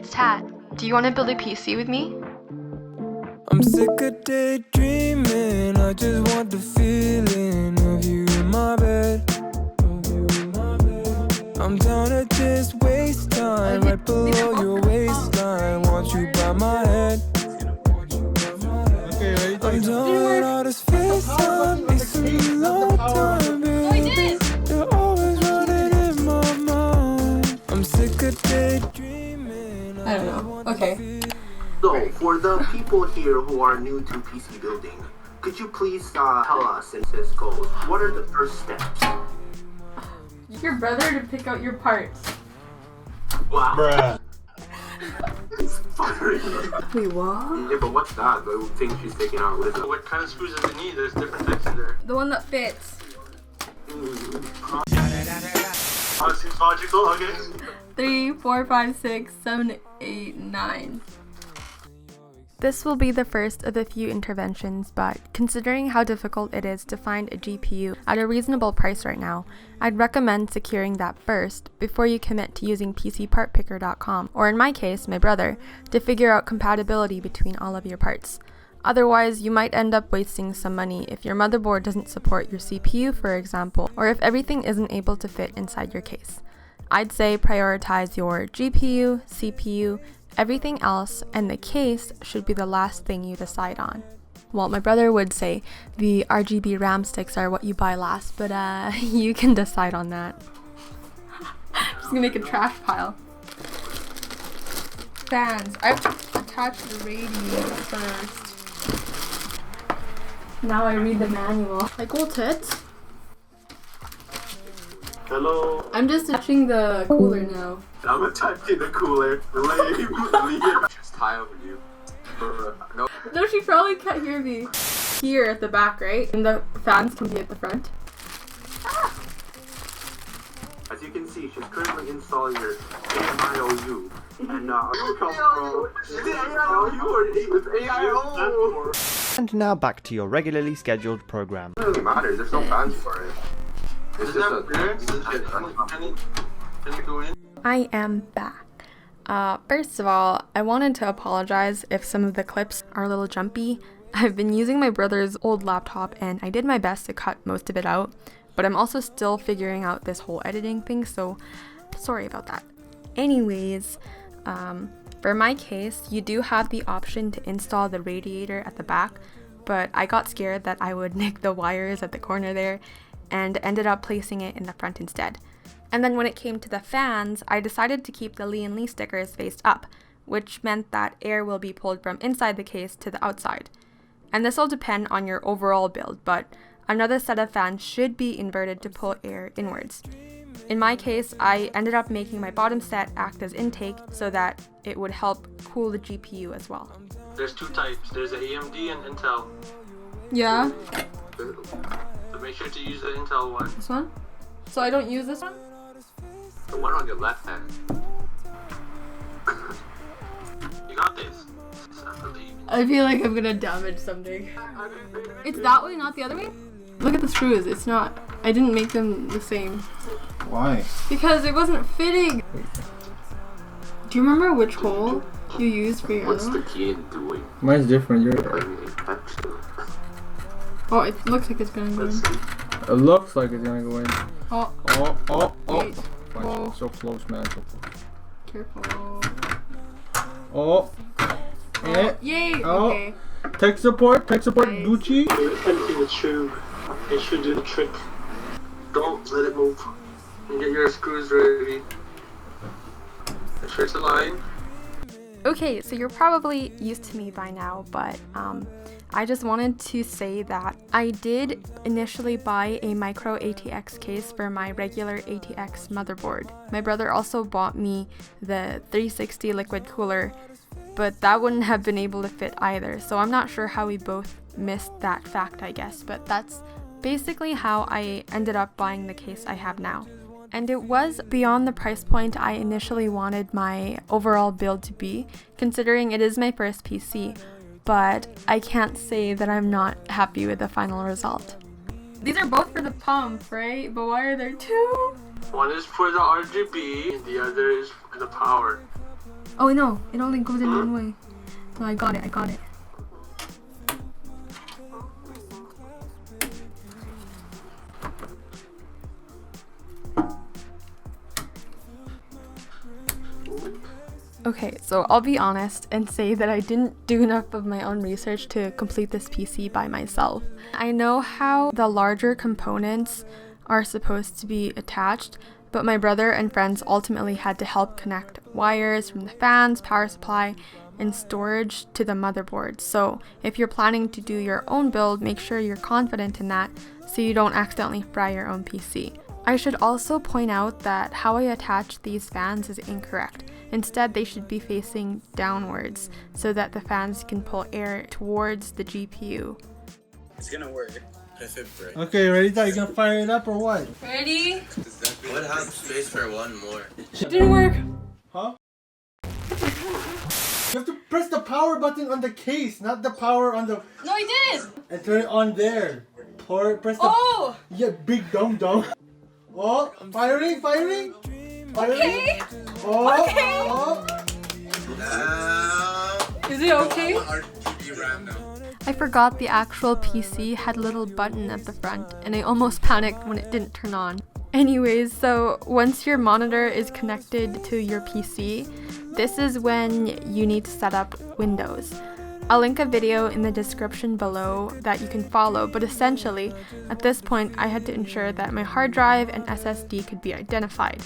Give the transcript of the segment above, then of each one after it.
it's Tat. Do you want to build a PC with me? I'm sick of daydreaming. I just want the feeling of you in my bed. I'm down to just waste time right below your waistline. Want you by my head. I'm done with all this FaceTime. It's a long time, baby. You're always running in my mind. I'm sick of daydreaming. I don't know. Okay. So, for the people here who are new to PC building, could you please tell us, since this goes, what are the first steps? Get your brother to pick out your parts. Wow. Bruh. It's fiery. Wait, what? Yeah, but what's that? The thing she's taking out, what is it? What kind of screws does it need? There's different types in there. The one that fits. Oh, it seems logical, okay. 3, 4, 5, 6, 7, 8, 9. This will be the first of a few interventions, but considering how difficult it is to find a GPU at a reasonable price right now, I'd recommend securing that first before you commit to using PCPartPicker.com, or in my case, my brother, to figure out compatibility between all of your parts. Otherwise, you might end up wasting some money if your motherboard doesn't support your CPU, for example, or if everything isn't able to fit inside your case. I'd say prioritize your GPU, CPU, everything else, and the case should be the last thing you decide on. Well, my brother would say the RGB RAM sticks are what you buy last, but you can decide on that. Just gonna make a trash pile. Fans. I've attached the radiator first. Now I read the manual. Like old tits. Hello. I'm just touching the cooler now. I'm attaching the cooler. Lame. Just high over you. No. No, she probably can't hear me. Here at the back, right? And the fans can be at the front. As you can see, she's currently installing her AIOU. And AIOU or AIO? And now back to your regularly scheduled program. It doesn't really matter. There's no fans for it. It's Is just that weird? Can you go in? I am back. First of all, I wanted to apologize if some of the clips are a little jumpy. I've been using my brother's old laptop and I did my best to cut most of it out, but I'm also still figuring out this whole editing thing, so sorry about that. Anyways, for my case, you do have the option to install the radiator at the back, but I got scared that I would nick the wires at the corner there and ended up placing it in the front instead. And then when it came to the fans, I decided to keep the Lee & Lee stickers faced up, which meant that air will be pulled from inside the case to the outside. And this will depend on your overall build, but another set of fans should be inverted to pull air inwards. In my case, I ended up making my bottom set act as intake so that it would help cool the GPU as well. There's two types. There's the AMD and Intel. Yeah. So make sure to use the Intel one. This one? So I don't use this one? The one on your left hand. You got this. I believe. I feel like I'm gonna damage something. It's that way, not the other way? Look at the screws. It's not. I didn't make them the same. Why? Because it wasn't fitting. Do you remember which hole you used for your What's other the one? key in doing? Mine's different. You're. Oh, it looks like it's gonna go in. Let's see. It looks like it's gonna go in. Oh, Oh. wait. Fine, Oh. so close, man. So close. Careful. Oh. Eh. Yay! Oh. Okay. Tech support, Nice. Gucci. Empty the tube. It should do the trick. Don't let it move. And get your screws ready. Make sure it's aligned. Okay, so you're probably used to me by now, but I just wanted to say that I did initially buy a micro ATX case for my regular ATX motherboard. My brother also bought me the 360 liquid cooler, but that wouldn't have been able to fit either, so I'm not sure how we both missed that fact, I guess, but that's basically how I ended up buying the case I have now. And it was beyond the price point I initially wanted my overall build to be, considering it is my first PC, but I can't say that I'm not happy with the final result. These are both for the pump, right? But why are there two? One is for the RGB and the other is for the power. Oh no, it only goes in one way. So I got it. Okay, so I'll be honest and say that I didn't do enough of my own research to complete this PC by myself. I know how the larger components are supposed to be attached, but my brother and friends ultimately had to help connect wires from the fans, power supply, and storage to the motherboard. So if you're planning to do your own build, make sure you're confident in that so you don't accidentally fry your own PC. I should also point out that how I attach these fans is incorrect. Instead, they should be facing downwards so that the fans can pull air towards the GPU. It's gonna work. If it breaks. Okay, ready? You gonna fire it up or what? Ready? What have space for one more? It didn't work. Huh? You have to press the power button on the case, not the power on the... No, I did. And turn it on there. Press the... Oh! Yeah, big dum-dum. Oh, firing. Okay. Oh, Okay. oh. Is it okay? I forgot the actual PC had a little button at the front, and I almost panicked when it didn't turn on. Anyways, so once your monitor is connected to your PC, this is when you need to set up Windows. I'll link a video in the description below that you can follow, but essentially, at this point I had to ensure that my hard drive and SSD could be identified.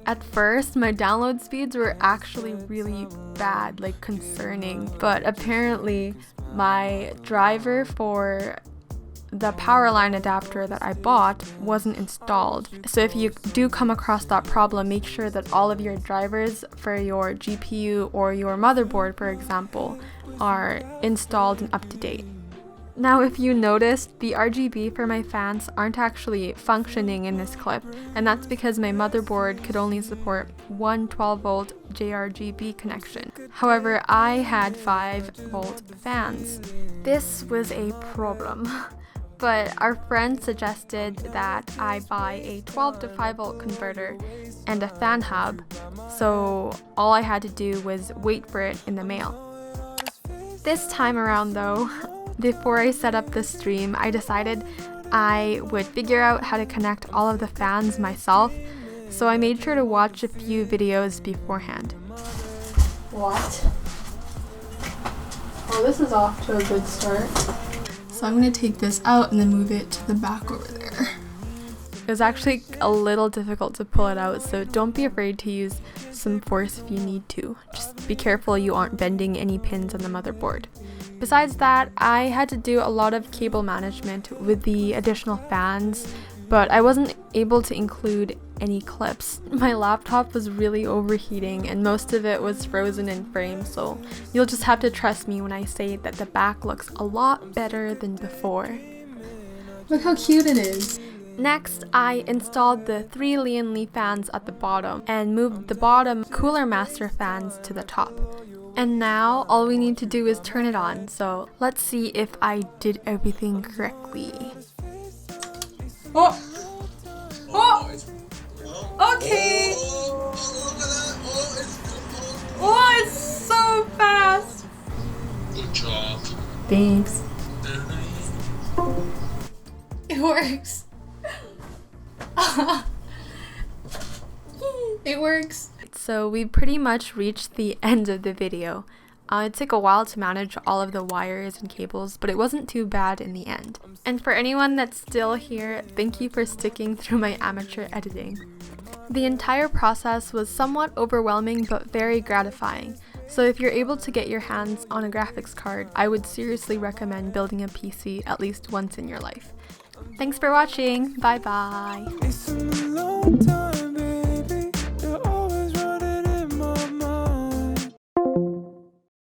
At first, my download speeds were actually really bad, like concerning, but apparently my driver for the power line adapter that I bought wasn't installed. So if you do come across that problem, make sure that all of your drivers for your GPU or your motherboard, for example, are installed and up to date. Now, if you noticed, the RGB for my fans aren't actually functioning in this clip, and that's because my motherboard could only support one 12-volt JRGB connection. However, I had 5-volt fans. This was a problem. But our friend suggested that I buy a 12 to 5-volt converter and a fan hub, so all I had to do was wait for it in the mail. This time around though, before I set up the stream, I decided I would figure out how to connect all of the fans myself, so I made sure to watch a few videos beforehand. What? Oh, this is off to a good start. So I'm going to take this out and then move it to the back over there. It was actually a little difficult to pull it out, so don't be afraid to use some force if you need to. Just be careful you aren't bending any pins on the motherboard. Besides that, I had to do a lot of cable management with the additional fans, but I wasn't able to include any clips. My laptop was really overheating and most of it was frozen in frame, so you'll just have to trust me when I say that the back looks a lot better than before. Look how cute it is. Next, I installed the 3 Lian Li fans at the bottom and moved the bottom Cooler Master fans to the top. And now all we need to do is turn it on, so let's see if I did everything correctly. Oh! Oh! Okay! Oh, it's so fast! Good job. Thanks. It works. It works. So we pretty much reached the end of the video. It took a while to manage all of the wires and cables, but it wasn't too bad in the end. And for anyone that's still here, thank you for sticking through my amateur editing. The entire process was somewhat overwhelming but very gratifying. So if you're able to get your hands on a graphics card, I would seriously recommend building a PC at least once in your life. Thanks for watching. Bye bye. It's been a long time.